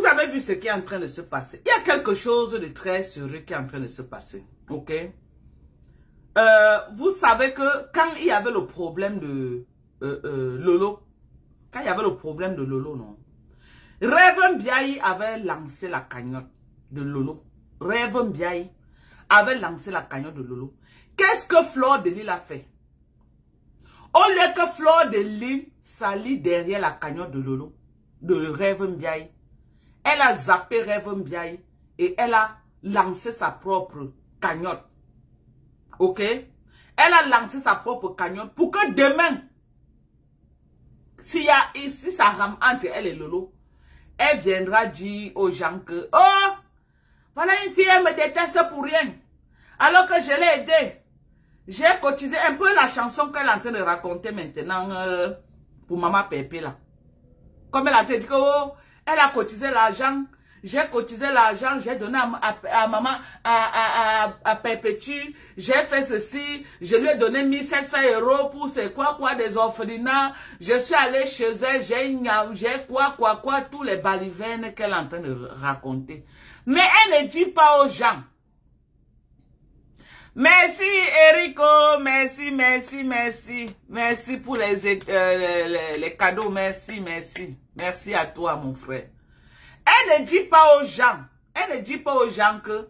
vous avez vu ce qui est en train de se passer. Il y a quelque chose de très sérieux qui est en train de se passer. Ok? Vous savez que quand il y avait le problème de Lolo, quand il y avait le problème de Lolo, non? Reverend Biaye avait lancé la cagnotte de Lolo. Reverend Biaye avait lancé la cagnotte de Lolo. Qu'est-ce que Fleur de Lille a fait? Au lieu que Fleur de Lille s'allie derrière la cagnotte de Lolo, de Reverend Biaye, elle a zappé Reverend Biaye et elle a lancé sa propre cagnotte. Ok? Elle a lancé sa propre cagnotte pour que demain, si ça rame entre elle et Lolo, elle viendra dire aux gens que, oh, voilà une fille, elle me déteste pour rien. Alors que je l'ai aidée. J'ai cotisé un peu la chanson qu'elle est en train de raconter maintenant pour Maman Pépé là. Comme elle a dit que, oh, elle a cotisé l'argent. J'ai cotisé l'argent, j'ai donné à maman, à Perpétue, j'ai fait ceci, je lui ai donné 1700 € pour c'est quoi, des orphelinats, je suis allé chez elle, j'ai quoi, tous les balivernes qu'elle est en train de raconter. Mais elle ne dit pas aux gens. Merci Erico, merci pour les cadeaux, merci à toi mon frère. Elle ne dit pas aux gens, que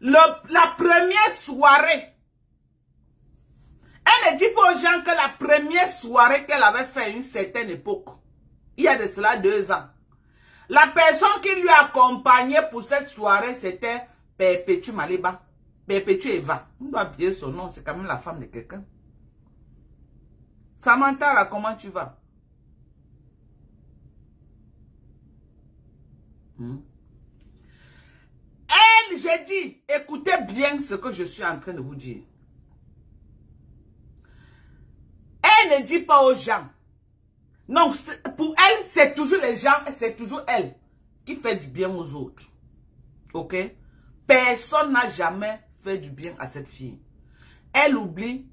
la première soirée, elle ne dit pas aux gens que la première soirée qu'elle avait fait à une certaine époque, il y a de cela 2 ans, la personne qui lui accompagnait pour cette soirée, c'était Perpétue Maliba, Perpétue Eva. On doit bien son nom, c'est quand même la femme de quelqu'un. Samantha, là, comment tu vas? Elle, j'ai dit, écoutez bien ce que je suis en train de vous dire. Elle ne dit pas aux gens. Non, pour elle, c'est toujours les gens et c'est toujours elle qui fait du bien aux autres. Ok? Personne n'a jamais fait du bien à cette fille. Elle oublie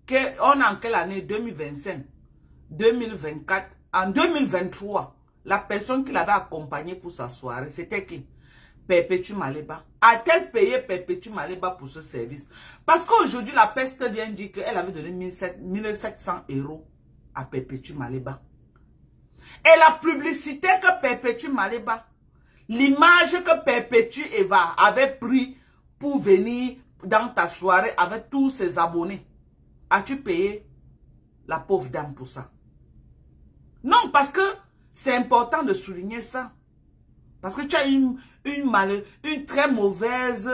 qu'on est en quelle année? 2025, 2024, en 2023. La personne qui l'avait accompagnée pour sa soirée, c'était qui? Perpétue Maliba. A-t-elle payé Perpétue Maliba pour ce service? Parce qu'aujourd'hui, la peste vient dire qu'elle avait donné 1700 € à Perpétue Maliba. Et la publicité que Perpétue Maliba, l'image que Perpétue Eva avait pris pour venir dans ta soirée avec tous ses abonnés, as-tu payé la pauvre dame pour ça? Non, parce que c'est important de souligner ça. Parce que tu as une très mauvaise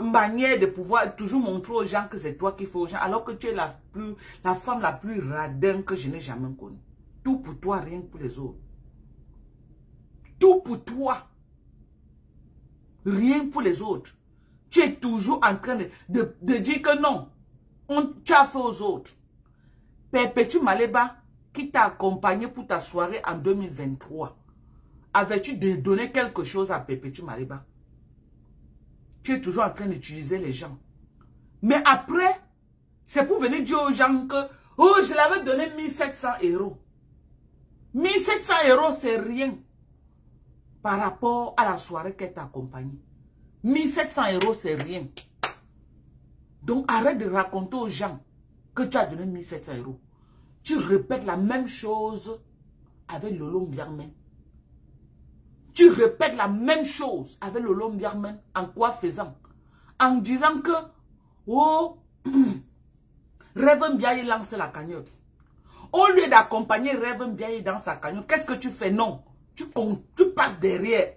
manière de pouvoir toujours montrer aux gens que c'est toi qui fais aux gens. Alors que tu es la femme la plus radin que je n'ai jamais connue. Tout pour toi, rien que pour les autres. Tout pour toi. Rien pour les autres. Tu es toujours en train de dire que non. Tu as fait aux autres. Perpétue Maliba, qui t'a accompagné pour ta soirée en 2023, avais-tu donné quelque chose à Perpétue Maliba? Tu es toujours en train d'utiliser les gens. Mais après, c'est pour venir dire aux gens que, oh, je l'avais donné 1700 €. 1700 €, c'est rien par rapport à la soirée qu'elle t'a accompagnée. 1700 €, c'est rien. Donc, arrête de raconter aux gens que tu as donné 1700 €. Tu répètes la même chose avec Lolo Mbiarmen. Tu répètes la même chose avec Lolo Mbiarmen. En quoi faisant? En disant que, oh, Reverend Biaye lance la cagnotte. Au lieu d'accompagner Reverend Biaye dans sa cagnotte, qu'est-ce que tu fais? Non. Tu passes derrière.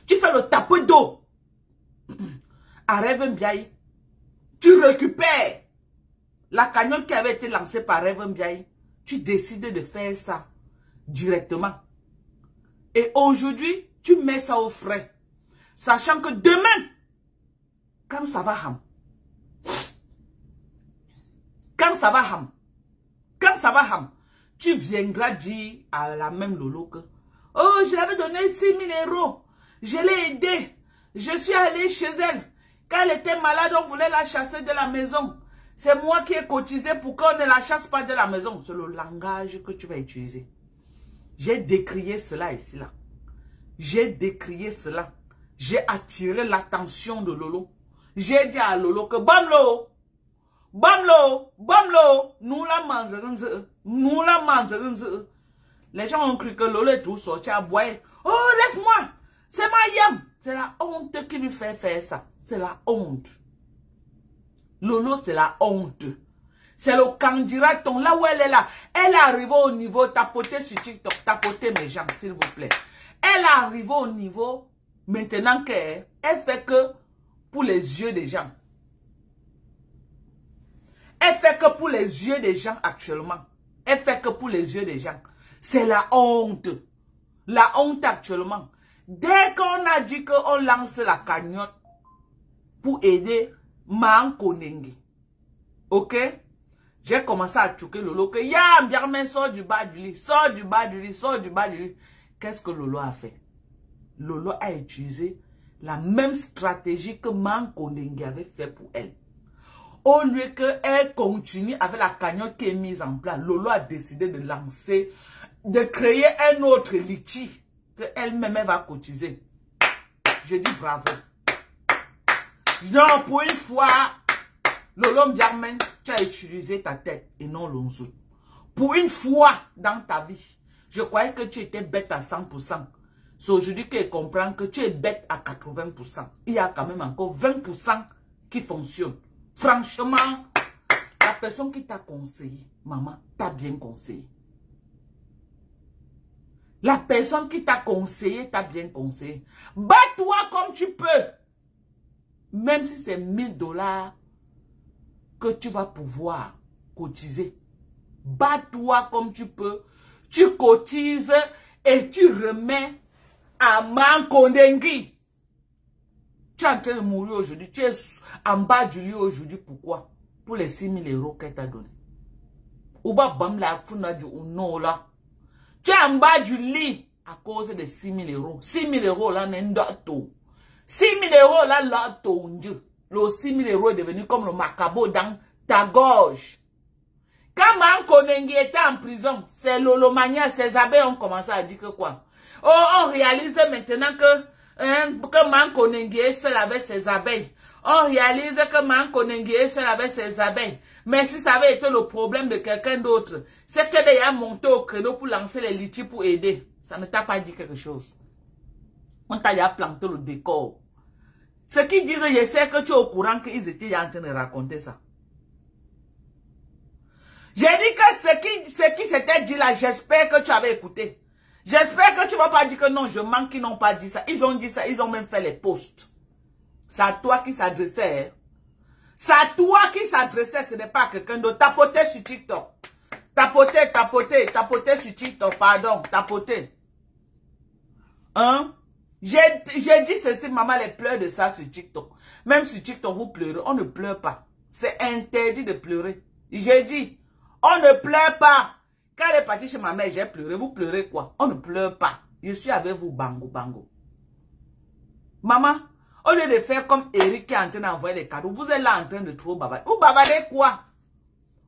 Tu fais le tapeux d'eau à Reverend Biaye. Tu récupères la cagnotte qui avait été lancée par Reverend Biaye. Tu décides de faire ça directement. Et aujourd'hui, tu mets ça au frais. Sachant que demain, quand ça va ham, tu viendras dire à la même Lolo que, oh, je l'avais donné 6 000 €. Je l'ai aidée. Je suis allée chez elle. Quand elle était malade, on voulait la chasser de la maison. C'est moi qui ai cotisé pour qu'on ne la chasse pas de la maison. C'est le langage que tu vas utiliser. J'ai décrié cela ici, là. J'ai décrié cela. J'ai attiré l'attention de Lolo. J'ai dit à Lolo que Bamlo, Bamlo, Bamlo, nous la mangerons, nous la mangerons. Les gens ont cru que Lolo est tout sorti à boire. Oh, laisse-moi, c'est ma yam. C'est la honte qui lui fait faire ça. C'est la honte. Lolo, c'est la honte. C'est le candidaton, là où elle est là. Elle est arrivée au niveau, tapotez sur TikTok, tapotez mes jambes, s'il vous plaît. Elle est arrivée au niveau, maintenant qu'elle fait que pour les yeux des gens. Elle fait que pour les yeux des gens actuellement. Elle fait que pour les yeux des gens. C'est la honte. La honte actuellement. Dès qu'on a dit qu'on lance la cagnotte pour aider Mankonengi. Ok? J'ai commencé à choquer Lolo que Yam, Germain, sort du bas du lit, sort du bas du lit, sort du bas du lit. Qu'est-ce que Lolo a fait? Lolo a utilisé la même stratégie que Mankonengi avait fait pour elle. Au lieu qu'elle continue avec la cagnotte qui est mise en place, Lolo a décidé de lancer, de créer un autre litchi qu'elle-même va cotiser. Je dis bravo. Non, pour une fois, Lolo Mbiarmen, tu as utilisé ta tête et non l'onzou. Pour une fois dans ta vie, je croyais que tu étais bête à 100%. C'est aujourd'hui qu'elle comprend que tu es bête à 80%. Il y a quand même encore 20% qui fonctionnent. Franchement, la personne qui t'a conseillé, maman, t'a bien conseillé. La personne qui t'a conseillé, t'a bien conseillé. Bats-toi comme tu peux. Même si c'est 1000 $ que tu vas pouvoir cotiser. Bats-toi comme tu peux. Tu cotises et tu remets à Mankonengi. Tu es en train de mourir aujourd'hui. Tu es en bas du lit aujourd'hui. Pourquoi? Pour les 6 000 € qu'elle t'a donné. Ouba bam la funa du non là. Tu es en bas du lit à cause de 6 000 €. 6 000 € là n'est pas tout. 6 000 € là là tout. Le 6 000 € est devenu comme le macabo dans ta gorge. Quand Mankonengi était en prison, c'est Lolomania, ses abeilles ont commencé à dire que quoi? Oh, on réalise maintenant que Mankonengi est seul avec ses abeilles. On réalise que Mankonengi est seul avec ses abeilles. Mais si ça avait été le problème de quelqu'un d'autre, c'est que déjà monté au créneau pour lancer les litchis pour aider. Ça ne t'a pas dit quelque chose. On t'a déjà planté le décor. Ce qui disent, je sais que tu es au courant qu'ils étaient en train de raconter ça. J'ai dit que ce qui s'était dit là, j'espère que tu avais écouté. J'espère que tu ne vas pas dire que non, je manque qu'ils n'ont pas dit ça. Ils ont dit ça, ils ont même fait les posts. C'est à toi qui s'adressait. Hein? C'est à toi qui s'adressait, ce n'est pas à quelqu'un d'autre. Tapoter sur TikTok. Tapoter sur TikTok, pardon, tapoter. Hein? J'ai dit ceci, maman, les pleurs de ça sur TikTok. Même sur TikTok, vous pleurez, on ne pleure pas. C'est interdit de pleurer. J'ai dit, on ne pleure pas. Quand elle est partie chez ma mère, j'ai pleuré. Vous pleurez quoi? On ne pleure pas. Je suis avec vous, bango, bango. Maman, au lieu de faire comme Eric qui est en train d'envoyer les cadeaux, vous êtes là en train de trop bavarder. Vous bavardez quoi?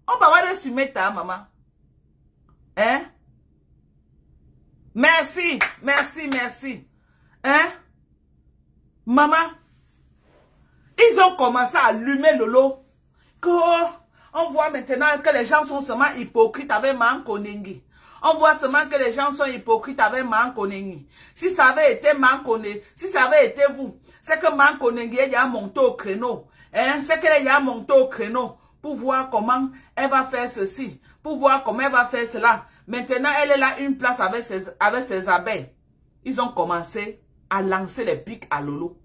On bavarde sur Meta, maman. Hein? Merci, merci, merci. Hein? Maman, ils ont commencé à allumer le lot. On voit maintenant que les gens sont seulement hypocrites avec Mankonengi. On voit seulement que les gens sont hypocrites avec Mankonengi. Si ça avait été Mankonengi, si ça avait été vous, c'est que Mankonengi a monté au créneau. Hein? C'est qu'elle a monté au créneau pour voir comment elle va faire ceci, pour voir comment elle va faire cela. Maintenant, elle est là une place avec ses abeilles. Ils ont commencé à lancer les pics à Lolo.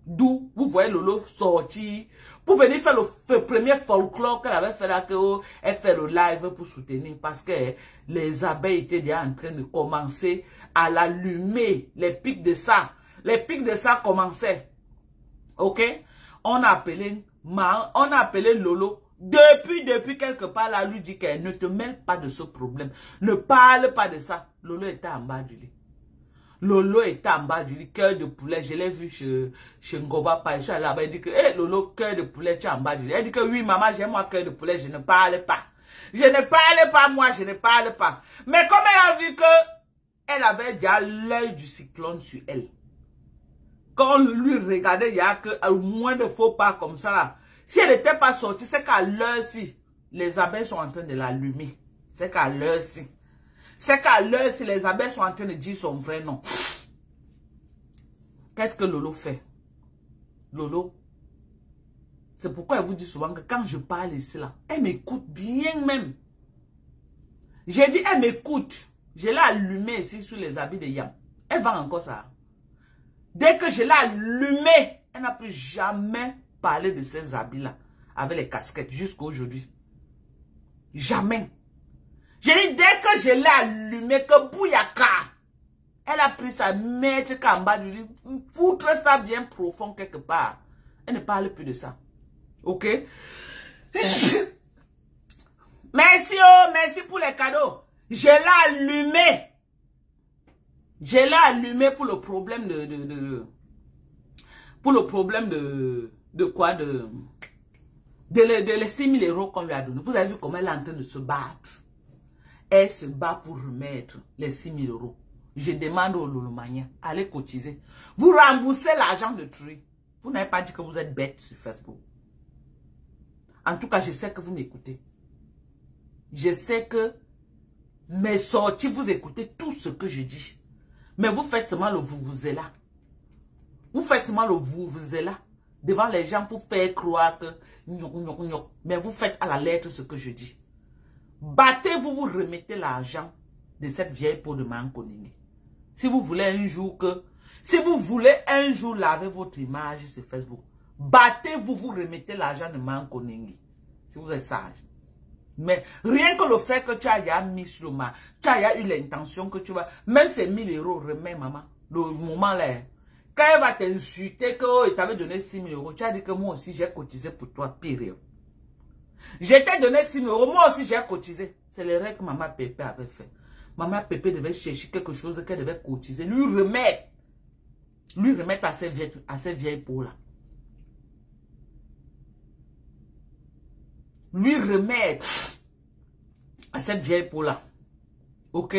D'où vous voyez Lolo sortir pour venir faire le premier folklore qu'elle avait fait là, qu'elle fait le live pour soutenir parce que les abeilles étaient déjà en train de commencer à l'allumer. Les pics de ça. Les pics de ça commençaient. Ok? On a appelé Lolo. Depuis quelque part là, lui dit qu'elle ne te mêle pas de ce problème. Ne parle pas de ça. Lolo était en bas du lit. Lolo était en bas du lit, cœur de poulet. Je l'ai vu chez Ngoba Paye. Je suis allé là-bas, il dit que, hey, Lolo, cœur de poulet, tu es en bas du lit. Elle dit que oui, maman, j'aime moi cœur de poulet, je ne parle pas. Je ne parle pas, moi, je ne parle pas. Mais comme elle a vu que elle avait déjà l'œil du cyclone sur elle. Quand on lui regardait, il n'y a que moins de faux pas comme ça. Si elle n'était pas sortie, c'est qu'à l'heure-ci, les abeilles sont en train de l'allumer. C'est qu'à l'heure-ci. C'est qu'à l'heure-ci, les abeilles sont en train de dire son vrai nom. Qu'est-ce que Lolo fait? Lolo, c'est pourquoi elle vous dit souvent que quand je parle ici, là, elle m'écoute bien même. J'ai dit, elle m'écoute. Je l'ai allumée ici sur les habits de Yam. Elle va encore ça. Dès que je l'ai allumée, elle n'a plus jamais parlé de ces habits-là avec les casquettes jusqu'à aujourd'hui. Jamais. J'ai dit, dès que je l'ai allumée, que Bouyaka, elle a pris sa mettre en bas du lit, foutre ça bien profond quelque part. Elle ne parle plus de ça. Ok? Merci, oh, merci pour les cadeaux. Je l'ai allumé. Je l'ai allumé pour le problème pour le problème de quoi? De les 6 000 € qu'on lui a donné. Vous avez vu comment elle est en train de se battre. Elle se bat pour remettre les 6 000 €. Je demande au Lolomania, allez cotiser. Vous remboursez l'argent de Tree. Vous n'avez pas dit que vous êtes bête sur Facebook. En tout cas, je sais que vous m'écoutez. Je sais que mes sorties, vous écoutez tout ce que je dis. Mais vous faites seulement le vous êtes là. Vous faites seulement le vous êtes là. Devant les gens pour faire croire que... Mais vous faites à la lettre ce que je dis. Battez-vous, vous remettez l'argent de cette vieille peau de Mankoningi. Si vous voulez un jour que... Si vous voulez un jour laver votre image sur Facebook, battez-vous, vous remettez l'argent de Mankoningi. Si vous êtes sage. Mais rien que le fait que tu as mis sur le marché, tu as eu l'intention que tu vas... Même ces 1 000 €, remets maman. Le moment là. Quand elle va t'insulter que t'avait donné 6 000 €, tu as dit que moi aussi j'ai cotisé pour toi, pire. Je t'ai donné 6 000 €, moi aussi j'ai cotisé. C'est l'erreur que maman Pépé avait fait. Maman Pépé devait chercher quelque chose qu'elle devait cotiser. Lui remettre à ces vieilles peaux-là. Lui remettre à cette vieille peau-là. Ok?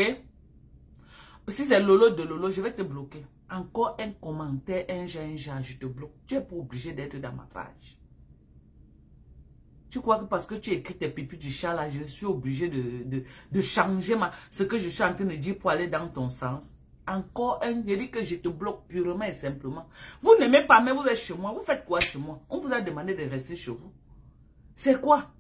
Si c'est Lolo de Lolo, je vais te bloquer. Encore un commentaire, un genre, je te bloque. Tu n'es pas obligé d'être dans ma page. Tu crois que parce que tu écris tes pipis du chat là, je suis obligé de changer ce que je suis en train de dire pour aller dans ton sens. Encore un, je dis que je te bloque purement et simplement. Vous n'aimez pas, mais vous êtes chez moi. Vous faites quoi chez moi? On vous a demandé de rester chez vous. C'est quoi?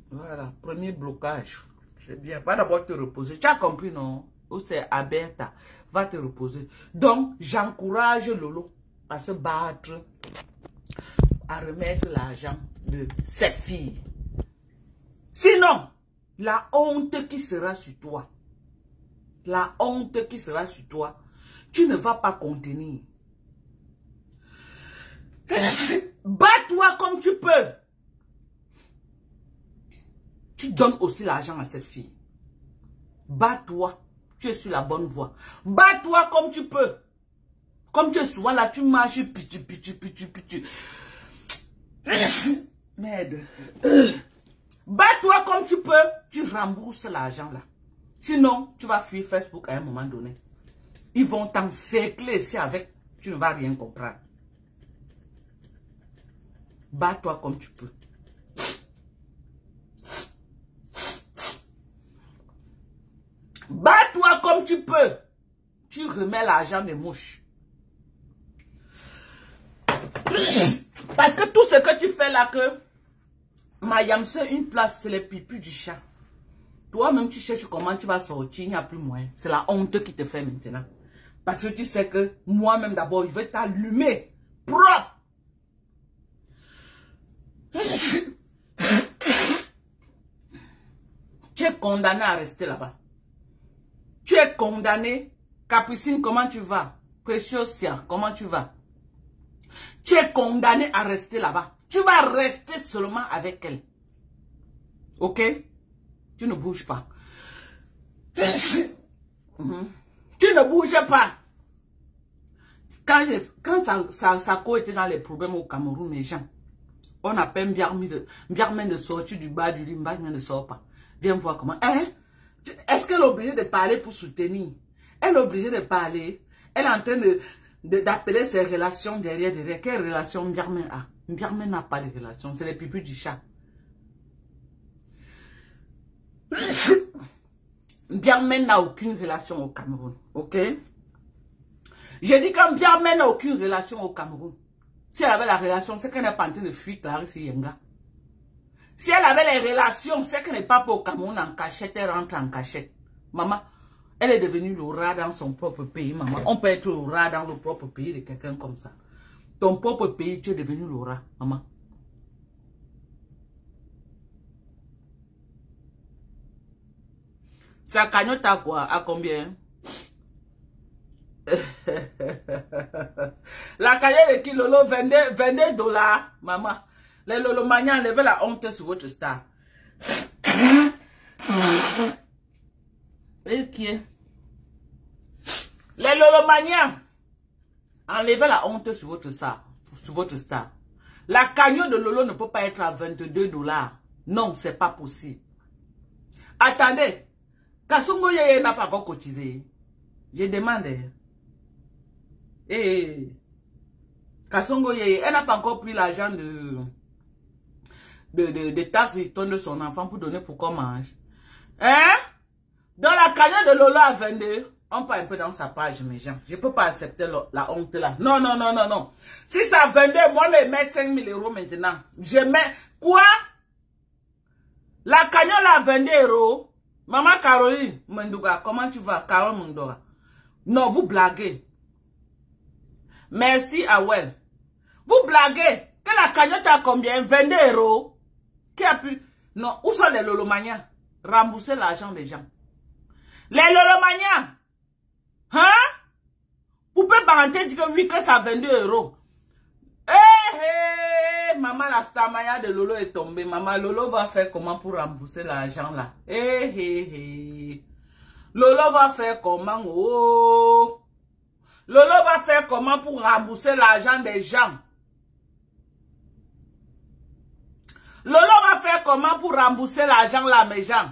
Voilà, premier blocage. C'est bien. Va d'abord te reposer. Tu as compris, non? Ou c'est Aberta. Va te reposer. Donc, j'encourage Lolo à se battre, à remettre l'argent de cette fille. Sinon, la honte qui sera sur toi, la honte qui sera sur toi, tu ne vas pas contenir. Bats-toi comme tu peux. Tu donnes aussi l'argent à cette fille. Bats-toi. Tu es sur la bonne voie. Bats-toi comme tu peux. Comme tu es souvent là, tu marches, pitu. Merde. Bats-toi comme tu peux. Tu rembourses l'argent là. Sinon, tu vas fuir Facebook à un moment donné. Ils vont t'encercler ici avec. Tu ne vas rien comprendre. Bats-toi comme tu peux. Bats-toi comme tu peux. Tu remets l'argent des mouches. Parce que tout ce que tu fais là, que Mayam, c'est une place, c'est les pipus du chat. Toi-même, tu cherches comment tu vas sortir, il n'y a plus moyen. C'est la honte qui te fait maintenant. Parce que tu sais que moi-même d'abord, il veut t'allumer propre. Tu es condamné à rester là-bas. Tu es condamné. Capucine, comment tu vas? Préciosia, comment tu vas? Tu es condamné à rester là-bas. Tu vas rester seulement avec elle. Ok? Tu ne bouges pas. Tu ne bouges pas. Quand Sako était dans les problèmes au Cameroun, mes gens, On appelle Mbiarmen de sortir du bas du lit. Mbiarmen ne sort pas. Viens voir comment. Hein? Est-ce qu'elle est obligée de parler pour soutenir? Elle est obligée de parler. Elle est en train d'appeler ses relations derrière. Quelle relation Mbiarmen a? Mbiarmen n'a pas de relation. C'est les pipus du chat. Mbiarmen n'a aucune relation au Cameroun. Ok? J'ai dit que Mbiarmen n'a aucune relation au Cameroun. Si elle avait la relation, c'est qu'elle n'est pas en train de fuir Clarisse Yenga. Si elle avait les relations, c'est qu'elle n'est pas pour au Cameroun en cachette, elle rentre en cachette. Maman, elle est devenue le rat dans son propre pays, maman. On peut être le rat dans le propre pays de quelqu'un comme ça. Ton propre pays, tu es devenu le rat, maman. Sa cagnotte à quoi? À combien? La cagnotte de qui, Lolo, 22 dollars, maman. Les Lolo Mania enlevez la honte sur votre star. Et qui est? Les Lolo Mania enlevez la honte sur votre star. La cagnotte de Lolo ne peut pas être à 22 dollars. Non, c'est pas possible. Attendez. Kasongo Yeye n'a pas encore cotisé. Je demande. Et Kasongo Yeye, elle n'a pas encore pris l'argent de tasse et tonne de son enfant pour donner pour qu'on mange. Hein? Dans la cagnotte de Lola à 22, on part un peu dans sa page, mes gens. Je ne peux pas accepter la honte là. Non, non, non, non, non. Si ça 22, moi, je mets 5 000 € maintenant. Je mets quoi? La cagnotte là à 22 €. Maman Caroline Mendouga, comment tu vas? Carole Mendouga. Non, vous blaguez. Merci, Awel. Vous blaguez. Que la cagnotte a combien? 22 €. Qui a pu? Non, où sont les Lolomaniens? Rembourser l'argent des gens. Les Lolomaniens. Hein? Vous pouvez baranter dire que oui, que ça 22 €. Maman, la stamaya de Lolo est tombée. Maman, Lolo va faire comment pour rembourser l'argent là? Lolo va faire comment? Oh! Lolo va faire comment pour rembourser l'argent des gens? Lolo va faire comment pour rembourser l'argent là, mes gens?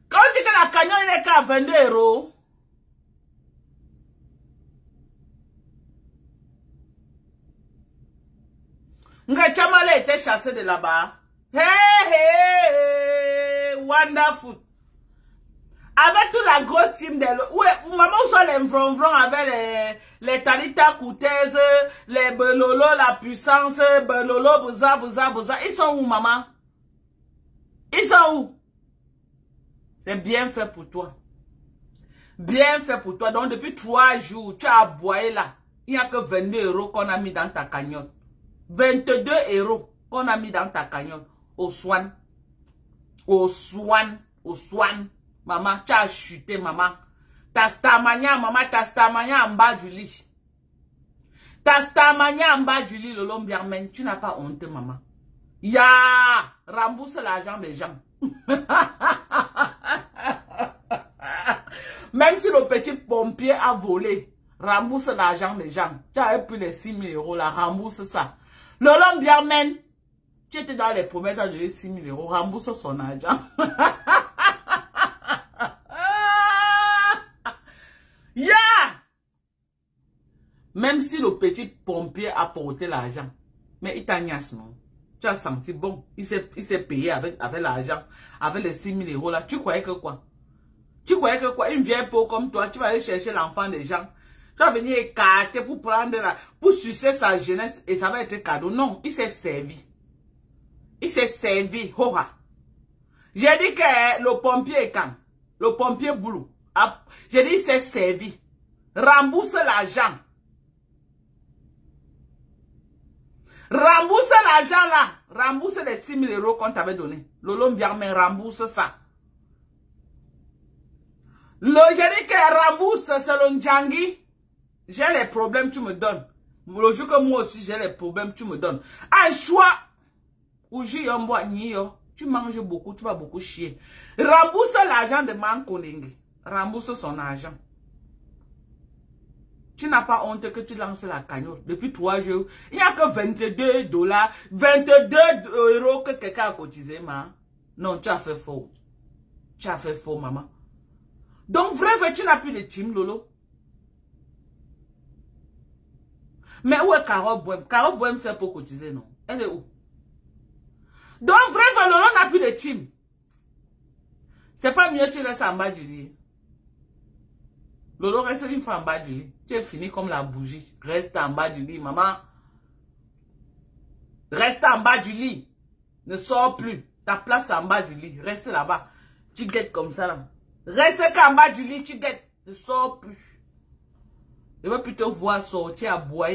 Quand on dit que la cagnotte n'est qu'à 22 €. Nga Chamale était chassé de là-bas. Wonderful. Avec toute la grosse team de... Ouais, maman, où sont les vronvrons avec les Talita Koutez, les Belolo, la puissance, Belolo, Bouza. Ils sont où, maman? Ils sont où? C'est bien fait pour toi. Bien fait pour toi. Donc, depuis 3 jours, tu as aboyé là. Il n'y a que 22 € qu'on a mis dans ta cagnotte. 22 € qu'on a mis dans ta cagnotte. Au soin. Maman, tu as chuté, maman. Ta stamania, maman, ta stamania en bas du lit. Ta stamania en bas du lit, le Lombiarmen. Tu n'as pas honte, maman. Ya! Rembourse l'argent des gens. Même si le petit pompier a volé, rembourse l'argent des gens. Tu as pris les 6 000 € là, rembourse ça. Le Lombiarmen, tu étais dans les promesses de 6 000 €, rembourse son argent. Yeah! Même si le petit pompier a porté l'argent, mais il t'a niasse, non? Tu as senti bon, il s'est payé avec l'argent, avec les 6 000 € là. Tu croyais que quoi? Tu croyais que quoi? Une vieille peau comme toi, tu vas aller chercher l'enfant des gens. Tu vas venir écarter pour prendre pour sucer sa jeunesse et ça va être cadeau. Non, il s'est servi. Il s'est servi. Hora. J'ai dit que le pompier est quand? Le pompier boulot. J'ai dit il s'est servi. Rembourse l'argent. Rembourse l'argent là. Rembourse les 6 000 € qu'on t'avait donné. Lolo Mbiarmen, rembourse ça. J'ai dit que rembourse, c'est le Ndjangi. J'ai les problèmes, tu me donnes. Le jour que moi aussi j'ai les problèmes, tu me donnes. Un choix. Ou tu manges beaucoup, tu vas beaucoup chier. Rembourse l'argent de Mankonenge. Rembourse son argent. Tu n'as pas honte que tu lances la cagnotte depuis 3 jours. Il n'y a que 22 dollars, 22 euros que quelqu'un a cotisé, ma. Non, tu as fait faux. Tu as fait faux, maman. Donc, vrai, tu n'as plus de team, Lolo. Mais où est Carole Bohème? Carole Bohème, c'est pour cotiser, non? Elle est où? Donc, vrai, Lolo n'a plus de team. C'est pas mieux, tu restes en bas du lit. Lolo reste une fois en bas du lit. Tu es fini comme la bougie. Reste en bas du lit, maman. Reste en bas du lit. Ne sors plus. Ta place en bas du lit. Reste là-bas. Tu guettes comme ça, là. Reste qu'en bas du lit, tu guettes. Ne sors plus. Je veux plutôt voir sortir à boire.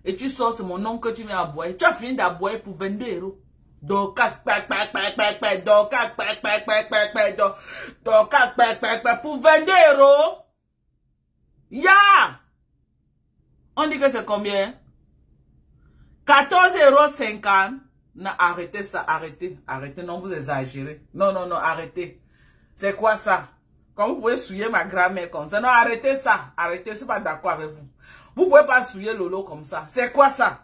Et tu sors, c'est mon oncle que tu viens à boire. Tu as fini d'aboyer pour 22 euros. Dorcas, Dorcas, Dorcas, pour 22 euros. Ya! On dit que c'est combien? 14,50 €. Non, arrêtez ça, arrêtez. Arrêtez, non, vous exagérez. Non, non, non, arrêtez. C'est quoi ça? Quand vous pouvez souiller ma grand-mère comme ça? Non, arrêtez ça. Arrêtez, je ne suis pas d'accord avec vous. Vous ne pouvez pas souiller Lolo comme ça. C'est quoi ça?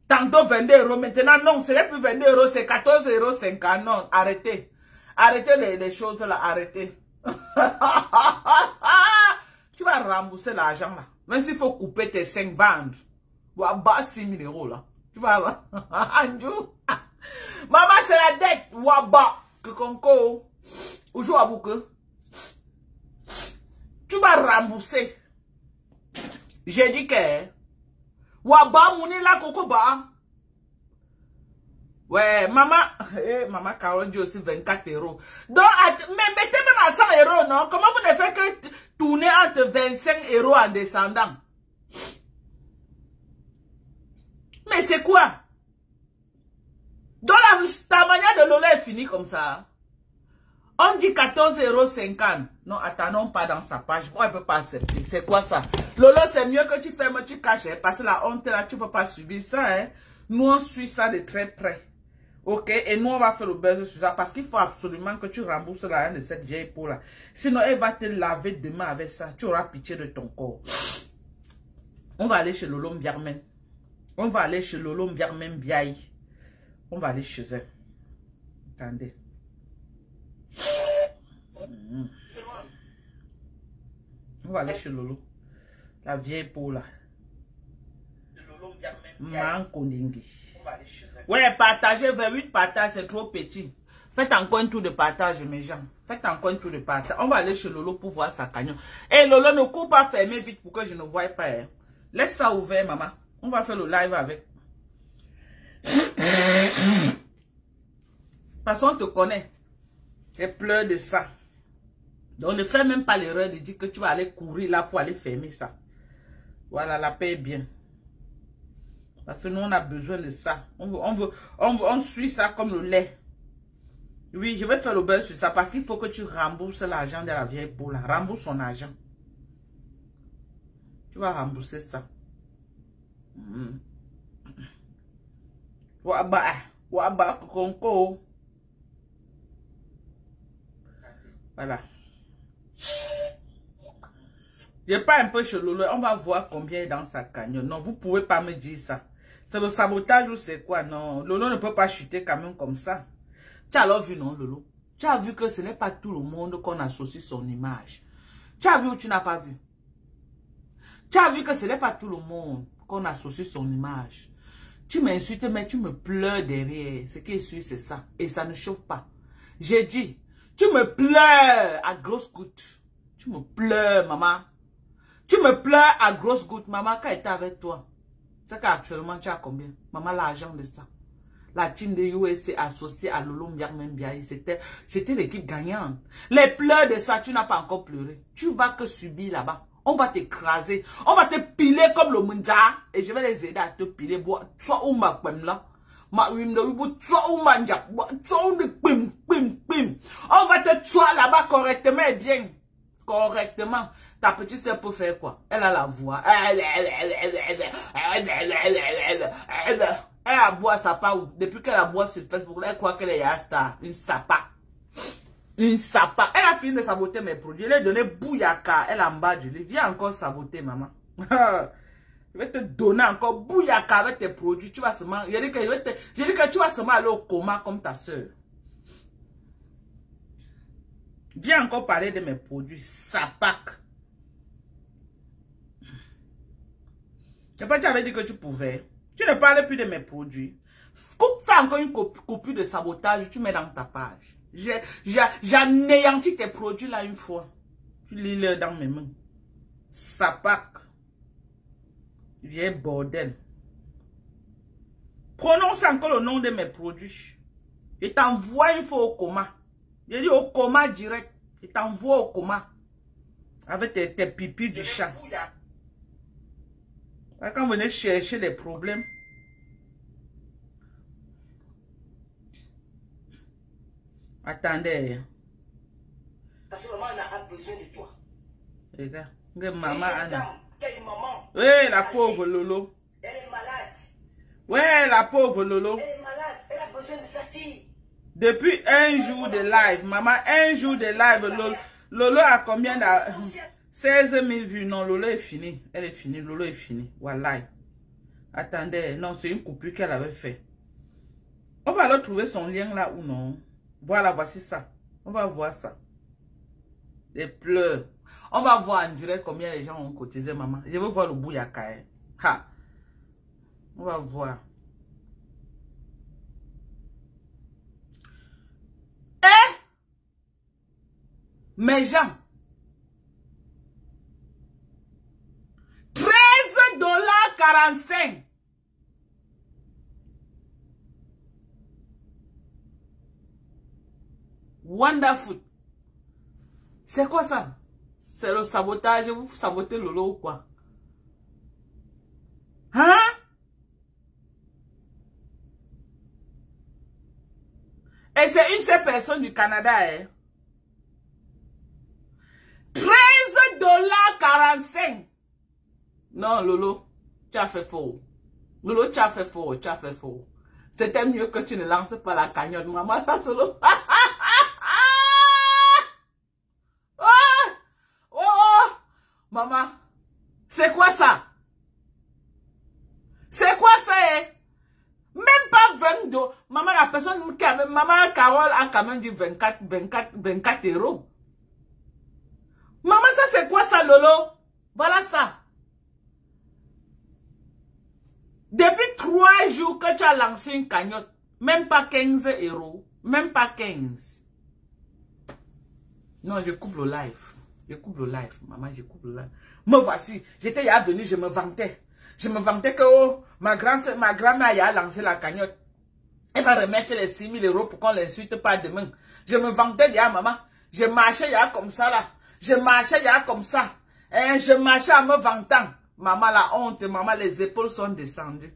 Tantôt 22 euros. Maintenant, non, ce n'est plus 22 euros, c'est 14,50 €. Non, arrêtez. Arrêtez les choses là, arrêtez. Tu vas rembourser l'argent là. Même s'il faut couper tes 5 bandes. Tu vas bas 6 000 € là. Tu vas. Maman, c'est la dette. Waba. Que conco. Aujourd'hui à boucle. Tu vas rembourser. J'ai dit que. Waba, mouni la coco ba. Ouais, maman. Maman Carole dit aussi 24 €. Donc, mais mettez même à 100 €, non? Comment vous ne faites que tourner entre 25 € en descendant? Mais c'est quoi? Donc, ta manière de Lolo est finie comme ça. On dit 14,50 €. Non, attendons pas dans sa page. Pourquoi elle ne peut pas accepter? C'est quoi ça? Lolo, c'est mieux que tu fermes, tu caches. Parce que la honte là, tu ne peux pas subir ça. Hein? Nous, on suit ça de très près. Ok? Et nous, on va faire le buzz sur ça. Parce qu'il faut absolument que tu rembourses l'argent de cette vieille peau là. Sinon, elle va te laver demain avec ça. Tu auras pitié de ton corps. On va aller chez Lolo Mbiarmen. On va aller chez Lolo Mbiarmen Biaï. On va aller chez elle. Attendez. On va aller chez Lolo. La vieille peau là. Mankoningi. Ouais, partagez 28 partages, c'est trop petit. Faites encore un tour de partage, mes gens. Faites encore un tour de partage. On va aller chez Lolo pour voir sa cagnon. Et Lolo, ne court pas fermer vite pour que je ne voie pas. Hein. Laisse ça ouvert, maman. On va faire le live avec. Parce qu'on te connaît. Et pleure de ça. Donc ne fais même pas l'erreur de dire que tu vas aller courir là pour aller fermer ça. Voilà, la paix est bien. Parce que nous, on a besoin de ça. On suit ça comme le lait. Oui, je vais faire le beurre sur ça parce qu'il faut que tu rembourses l'argent de la vieille peau là. Rembourse son argent. Tu vas rembourser ça. Waba, conco. Voilà. Je pas un peu chez Lolo. On va voir combien est dans sa cagnotte. Non, vous pouvez pas me dire ça. C'est le sabotage ou c'est quoi? Non, Lolo ne peut pas chuter quand même comme ça. Tu as alors vu, non, Lolo? Tu as vu que ce n'est pas tout le monde qu'on associe son image. Tu as vu ou tu n'as pas vu? Tu as vu que ce n'est pas tout le monde qu'on associe son image. Tu m'insultes, mais tu me pleures derrière. Ce qui est sûr, c'est ça. Et ça ne chauffe pas. J'ai dit, tu me pleures à grosses gouttes. Tu me pleures, maman. Tu me pleures à grosses gouttes. Maman, quand elle était avec toi, c'est qu'actuellement, tu as combien? Maman, l'argent de ça. La team de USA associée à Lolo Mbiarmen Biaï, c'était l'équipe gagnante. Les pleurs de ça, tu n'as pas encore pleuré. Tu vas que subir là-bas. On va t'écraser. On va te piler comme le Munda. Et je vais les aider à te piler. Soit où ma là. On va te tuer là-bas correctement et bien. Correctement. Ta petite sœur peut faire quoi? Elle a la voix. Elle a boit sa part. Depuis qu'elle a boit sur Facebook, elle croit qu'elle est star. Une sapa. Une sapa. Elle a fini de saboter mes produits. Elle a donné bouyaka. Elle a en bas du lit. Viens encore saboter, maman. Je vais te donner encore bouyaka avec tes produits. Tu vas seulement... Je dis que tu vas seulement aller au coma comme ta soeur. Viens encore parler de mes produits. Sapak. C'est pas que tu avais dit que tu pouvais. Tu ne parles plus de mes produits. Fais encore une copie de sabotage. Tu mets dans ta page. J'ai anéanti tes produits là une fois. Tu lis-le dans mes mains. Sapak. Viens bordel. Prononce encore le nom de mes produits. Je t'envoie une fois au coma. Je dis au coma direct. Je t'envoie au coma. Avec tes pipis du chat. Quand vous venez chercher des problèmes. Attendez. Parce que maman a besoin de toi. Regarde. Maman Anna. Quelle maman? Oui, la pauvre Lolo. Elle est malade. Ouais, la pauvre Lolo. Elle est malade. Elle a besoin de sa fille. Depuis un jour de live, maman, un jour de live, Lolo a combien de... 16 000 vues. Non, Lolo est fini. Elle est finie. Lolo est fini. Voilà. Attendez. Non, c'est une coupure qu'elle avait fait. On va alors trouver son lien là ou non. Voilà, voici ça. On va voir ça. Les pleurs. On va voir en direct combien les gens ont cotisé, maman. Je veux voir le bouyaka. Ha. On va voir. Mes gens. $13,45. Wonderful. C'est quoi ça? C'est le sabotage. Vous sabotez Lolo ou quoi? Hein? Et c'est une seule personne du Canada, hein? $13,45. Non, Lolo, tu as fait faux. Lolo, tu as fait faux, tu as fait faux. C'était mieux que tu ne lances pas la cagnotte, maman, ça solo. Maman, c'est quoi ça? C'est quoi ça, eh? Même pas 22. Maman, la personne qui avait, maman Carole a quand même dit 24 euros. Maman, ça c'est quoi ça, Lolo? Voilà ça. Depuis 3 jours que tu as lancé une cagnotte, même pas 15 euros, même pas 15. Non, je coupe le live. Je coupe le live, maman, je coupe le live. Me voici, j'étais ya venu, je me vantais. Je me vantais que oh, ma grand-mère a lancé la cagnotte. Elle va remettre les 6 000 euros pour qu'on l'insulte pas demain. Je me vantais ya, maman. Je marchais ya comme ça là. Je marchais ya comme ça. Hein, je marchais en me vantant. Maman, la honte, maman, les épaules sont descendues.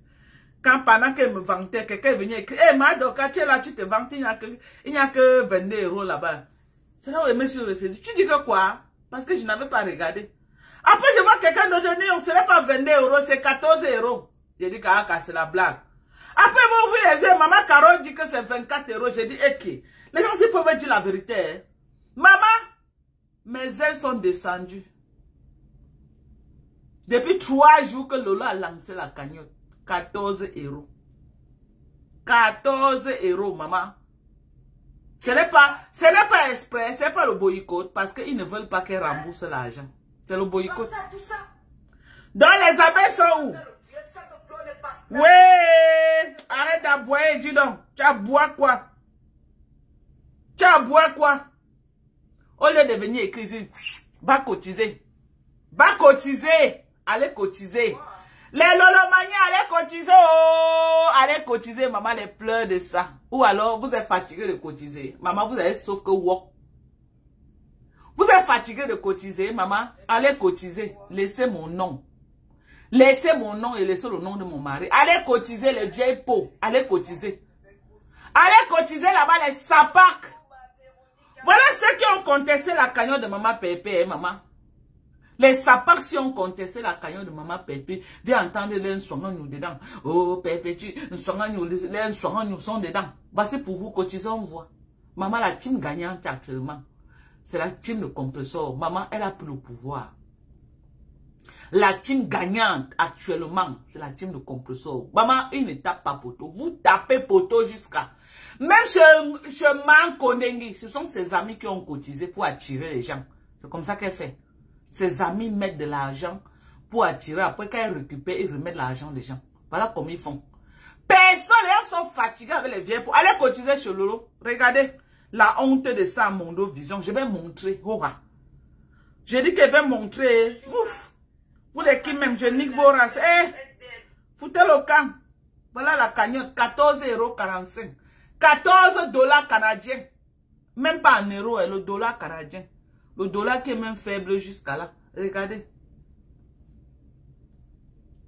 Quand pendant qu'elle me vantait, quelqu'un venait écrire, hé, Madoka, tu es là, tu te vantes, il n'y a que 22 euros là-bas. C'est là où le monsieur le saisit. Tu dis que quoi? Parce que je n'avais pas regardé. Après, je vois quelqu'un d'autre dire, on ne serait pas 22 euros, c'est 14 euros. J'ai dit, c'est la blague. Après, vous ouvrez les yeux, maman Carole dit que c'est 24 euros. J'ai dit, ok. Les gens, s'ils peuvent dire la vérité. Hein. Maman, mes ailes sont descendues. Depuis 3 jours que Lolo a lancé la cagnotte. 14 euros. 14 euros, maman. Ce n'est pas exprès, ce n'est pas le boycott, parce qu'ils ne veulent pas qu'elle rembourse l'argent. C'est le boycott. Tout ça. Donc les abeilles sont où? Ouais, arrête d'aboyer, dis donc. Tu as boire quoi? Tu as boire quoi? Au lieu de venir écrire ici, va cotiser. Va cotiser. Allez cotiser. Les lolomaniens, allez cotiser. Oh, allez cotiser, maman, les pleurs de ça. Ou alors, vous êtes fatigué de cotiser. Maman, vous avez sauf que work. Vous êtes fatigué de cotiser, maman. Allez cotiser. Laissez mon nom. Laissez mon nom et laissez le nom de mon mari. Allez cotiser les vieilles peaux. Allez cotiser. Allez cotiser là-bas les sapacs. Voilà ceux qui ont contesté la cagnotte de maman Pépé, maman. Les sapacs qui ont contesté la cagnotte de maman Pépé, viens entendre les nous dedans. Oh Pépé, tu nous sont dedans. Voici pour vous cotiser, on voit. Maman, la team gagnante actuellement, c'est la team de compresseur. Maman, elle a pris le pouvoir. La team gagnante actuellement, c'est la team de compresseur. Maman, il ne tape pas poteau. Vous tapez poteau jusqu'à... Même chez Mankonengi, ce sont ses amis qui ont cotisé pour attirer les gens. C'est comme ça qu'elle fait. Ses amis mettent de l'argent pour attirer. Après, quand elle récupère, ils remettent l'argent des gens. Voilà comment ils font. Personne, les gens sont fatigués avec les vieilles. Allez cotiser chez Lolo. Regardez la honte de ça à Mondo Vision. Je vais montrer. J'ai dit que je vais montrer. Ouf. Vous les qui même, je nique vos races. Foutez le camp. Voilà la cagnotte. 14,45 €. 14 $ canadiens. Même pas en euros, le dollar canadien. Le dollar qui est même faible jusqu'à là. Regardez.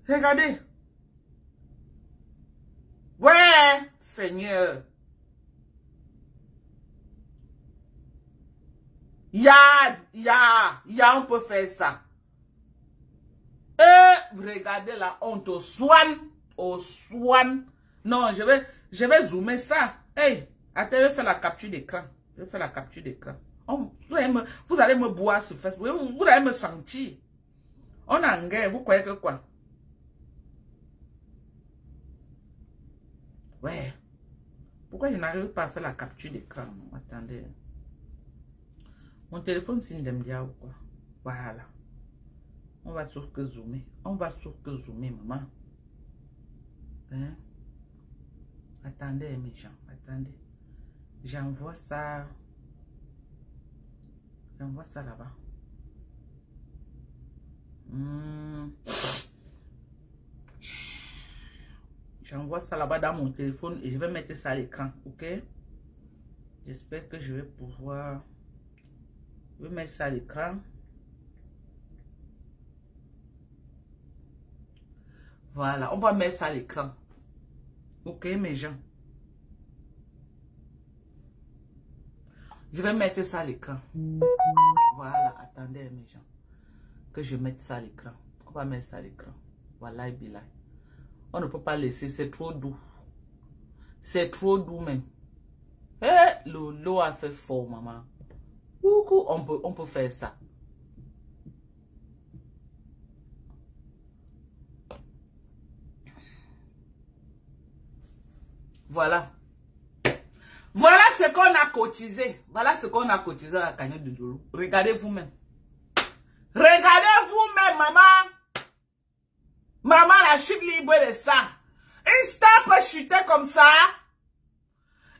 Regardez. Ouais, Seigneur. On peut faire ça. Regardez la honte au swan. Non, je vais zoomer ça. Hey, attends, je vais faire la capture d'écran. Je vais faire la capture d'écran. Vous allez me boire sur Facebook. Vous allez me sentir. On est en guerre. Vous croyez que quoi? Ouais. Pourquoi je n'arrive pas à faire la capture d'écran? Attendez. Mon téléphone signe de me ou quoi? Voilà. On va sur que zoomer. On va sur que zoomer, maman. Hein? Attendez, mes gens. Attendez. J'envoie ça. J'envoie ça là-bas. J'envoie ça là-bas dans mon téléphone et je vais mettre ça à l'écran. Ok? J'espère que je vais pouvoir... Je vais mettre ça à l'écran. Voilà, on va mettre ça à l'écran. Ok, mes gens. Je vais mettre ça à l'écran. Voilà, attendez, mes gens. Que je mette ça à l'écran. On va mettre ça à l'écran. Voilà, et bien là. On ne peut pas laisser, c'est trop doux. C'est trop doux même. L'eau a fait fort, maman. On peut faire ça. Voilà. Voilà ce qu'on a cotisé. Voilà ce qu'on a cotisé à la cagnotte de Dolo. Regardez vous-même. Regardez vous-même, maman. Maman, la chute libre de ça. Une star peut chuter comme ça.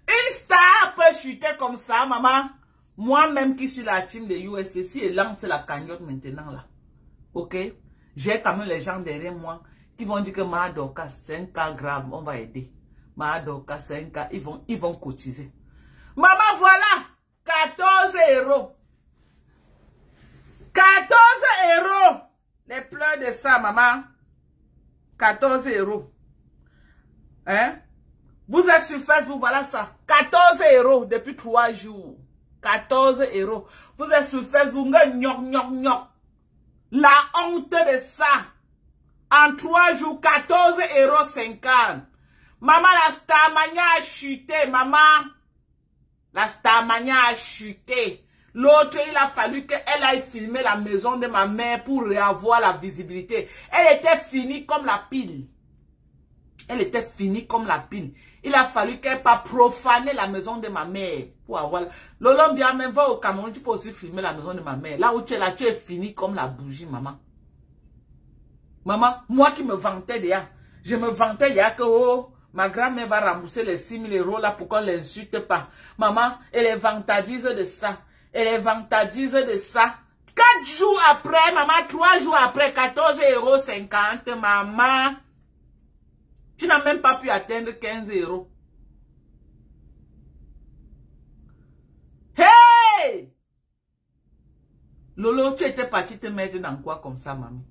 Une star peut chuter comme ça, maman. Moi-même qui suis la team de USC, et lance la cagnotte maintenant là. Ok? J'ai quand même les gens derrière moi qui vont dire que Madoka, c'est un cas grave, on va aider. Madoka, c'est un cas, ils vont cotiser. Maman, voilà, 14 €. 14 €. Les pleurs de ça, maman. 14 €. Hein? Vous êtes sur Facebook, voilà ça. 14 € depuis 3 jours. 14 €. Vous êtes sur Facebook, la honte de ça. En 3 jours, 14,50 €. Maman, la Starmania a chuté, maman. La Starmania a chuté. L'autre, il a fallu qu'elle aille filmer la maison de ma mère pour avoir la visibilité. Elle était finie comme la pile. Elle était finie comme la pile. Il a fallu qu'elle pas profaner la maison de ma mère. Pour avoir... Lolo bien même va au Cameroun, tu peux aussi filmer la maison de ma mère. Là où tu es là, tu es fini comme la bougie, maman. Maman, moi qui me vantais déjà. Je me vantais déjà que oh, ma grand-mère va rembourser les 6 000 € là pour qu'on ne l'insulte pas. Maman, elle est vantardise de ça. Elle est vantardise de ça. 4 jours après, maman, 3 jours après, 14,50 €, maman. Tu n'as même pas pu atteindre 15 €. Hey! Lolo, tu étais parti te mettre dans quoi comme ça, mamie?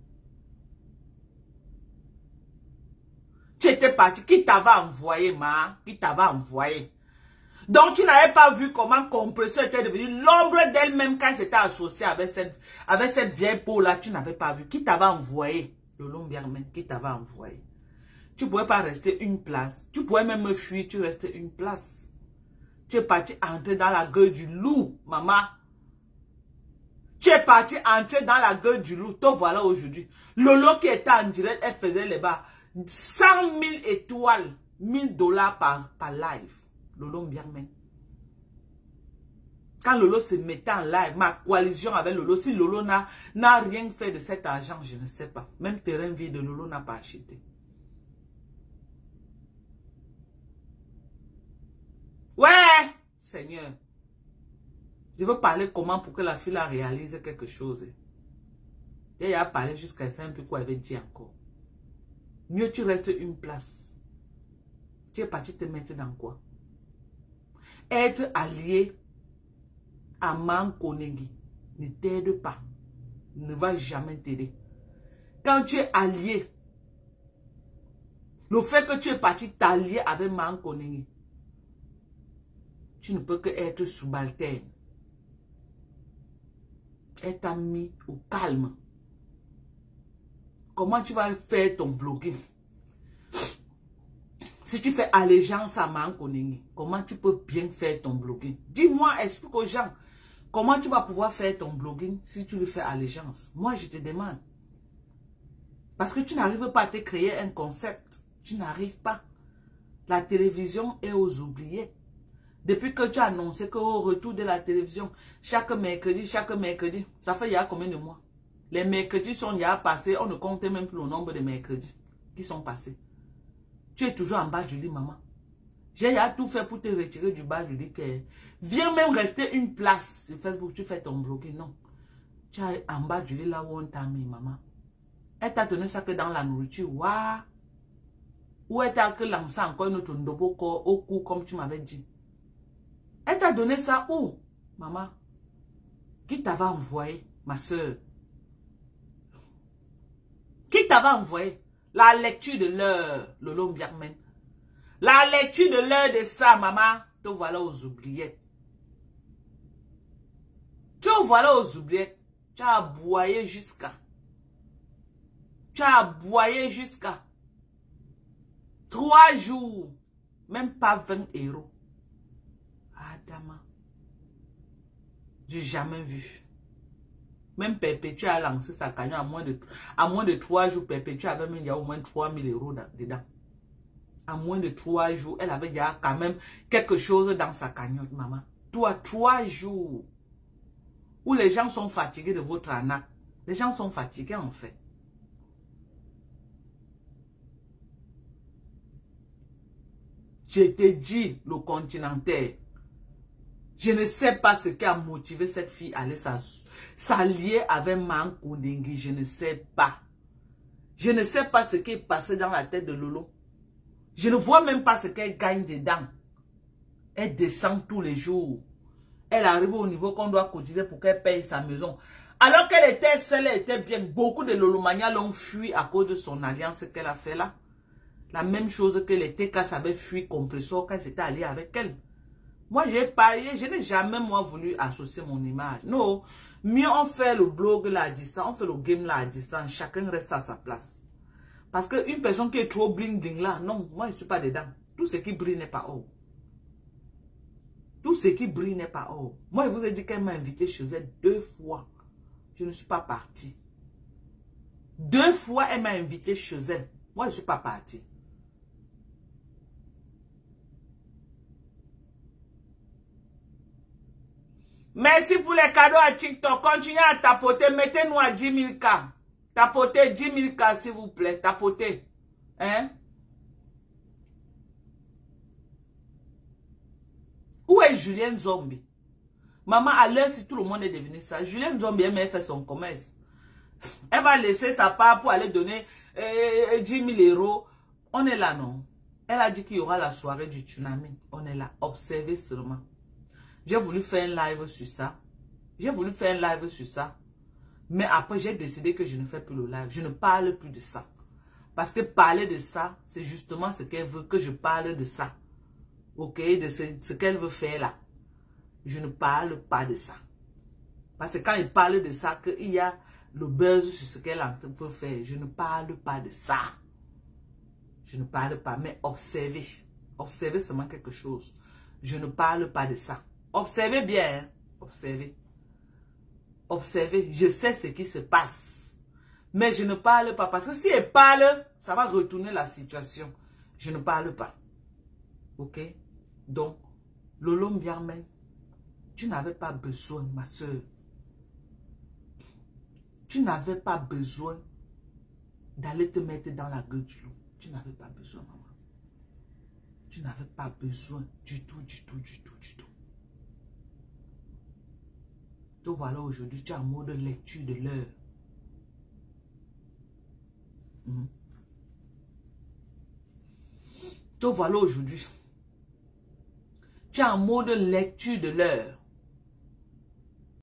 Tu étais parti. Qui t'avait envoyé, ma? Qui t'avait envoyé? Donc, tu n'avais pas vu comment Compresseur était devenu l'ombre d'elle-même quand elle s'était associée avec cette vieille peau-là. Tu n'avais pas vu. Qui t'avait envoyé? Lolo Mbiarmen, qui t'avait envoyé? Tu ne pouvais pas rester une place. Tu pouvais même me fuir, tu restais une place. Tu es parti entrer dans la gueule du loup, maman. Tu es parti entrer dans la gueule du loup. Te voilà aujourd'hui. Lolo qui était en direct, elle faisait les bas. 100 000 étoiles, $1000 par live. Lolo Mbiarmen. Quand Lolo se mettait en live, ma coalition avec Lolo, si Lolo n'a rien fait de cet argent, je ne sais pas. Même terrain vide de Lolo n'a pas acheté. Ouais, Seigneur. Je veux parler comment pour que la fille la réalise quelque chose. Et elle a parlé jusqu'à ça un peu quoi elle avait dit encore. Mieux tu restes une place. Tu es parti te mettre dans quoi? Être allié à Mankonengi ne t'aide pas. Ne va jamais t'aider. Quand tu es allié, le fait que tu es parti t'allier avec Mankonengi, tu ne peux que être subalterne. Elle t'a mis au calme. Comment tu vas faire ton blogging? Si tu fais allégeance à Mankonengi, comment tu peux bien faire ton blogging? Dis-moi, explique aux gens. Comment tu vas pouvoir faire ton blogging si tu lui fais allégeance? Moi, je te demande. Parce que tu n'arrives pas à te créer un concept. Tu n'arrives pas. La télévision est aux oubliés. Depuis que tu as annoncé qu'au retour de la télévision, chaque mercredi, ça fait il y a combien de mois? Les mercredis sont il y a passé, on ne compte même plus le nombre de mercredis qui sont passés. Tu es toujours en bas du lit, maman. J'ai tout fait pour te retirer du bas du lit. Viens même rester une place sur Facebook, tu fais ton blogging. Non. Tu es en bas du lit là où on t'a mis, maman. Elle t'a donné ça que dans la nourriture. Waouh. Ou elle t'a que lancé encore une autre ndobo au cou comme tu m'avais dit. Elle t'a donné ça où, maman? Qui t'avait envoyé, ma soeur? Qui t'avait envoyé? La lecture de l'heure, Lolo Mbiarmen. La lecture de l'heure de ça, maman. Te voilà aux oubliettes. Te voilà aux oubliettes. Tu as aboyé jusqu'à. Tu as aboyé jusqu'à 3 jours. Même pas 20 €. Adama. J'ai jamais vu. Même Perpétue a lancé sa cagnotte à moins de 3 jours. Perpétue avait même il y a au moins 3 000 € dedans. À moins de 3 jours, elle avait déjà quand même quelque chose dans sa cagnotte, maman. Toi, 3 jours où les gens sont fatigués de votre arnaque. Les gens sont fatigués en fait. Je t'ai dit, le continentaire. Je ne sais pas ce qui a motivé cette fille à aller s'allier avec Mankonengi. Je ne sais pas. Je ne sais pas ce qui est passé dans la tête de Lolo. Je ne vois même pas ce qu'elle gagne dedans. Elle descend tous les jours. Elle arrive au niveau qu'on doit cotiser pour qu'elle paye sa maison. Alors qu'elle était seule, elle était bien. Beaucoup de Lolomania l'ont fui à cause de son alliance qu'elle a fait là. La même chose que les TKS avaient fui Compressor quand c'était allié avec elle. Moi, j'ai parié, je n'ai jamais moi voulu associer mon image. Non, mieux on fait le blog là à distance, on fait le game là à distance. Chacun reste à sa place. Parce qu'une personne qui est trop bling bling là, non, moi je ne suis pas dedans. Tout ce qui brille n'est pas or. Tout ce qui brille n'est pas or. Moi, je vous ai dit qu'elle m'a invité chez elle 2 fois. Je ne suis pas partie. 2 fois, elle m'a invité chez elle. Moi, je ne suis pas partie. Merci pour les cadeaux à TikTok. Continuez à tapoter. Mettez-nous à 10 000 cas. Tapotez 10 000 cas, s'il vous plaît. Tapotez. Hein? Où est Julienne Zombie? Maman, à l'heure, si tout le monde est devenu ça, Julienne Zombie, elle m'a fait son commerce. Elle va laisser sa part pour aller donner 10 000 €. On est là, non? Elle a dit qu'il y aura la soirée du tsunami. On est là. Observez seulement. J'ai voulu faire un live sur ça. Mais après, j'ai décidé que je ne fais plus le live. Je ne parle plus de ça. Parce que parler de ça, c'est justement ce qu'elle veut que je parle de ça. Ok? De ce qu'elle veut faire là. Je ne parle pas de ça. Parce que quand il parle de ça, qu'il y a le buzz sur ce qu'elle peut faire. Je ne parle pas de ça. Je ne parle pas, mais observez. Observez seulement quelque chose. Je ne parle pas de ça. Observez bien, hein? Observez. Observez, je sais ce qui se passe. Mais je ne parle pas. Parce que si elle parle, ça va retourner la situation. Je ne parle pas. Ok? Donc, Lolo Mbiarmen, tu n'avais pas besoin, ma soeur. Tu n'avais pas besoin d'aller te mettre dans la gueule du loup. Tu n'avais pas besoin, maman. Tu n'avais pas besoin du tout, du tout, du tout, du tout. Donc voilà, aujourd'hui, tu es en mode lecture de l'heure. Donc voilà, aujourd'hui, tu es en mode lecture de l'heure.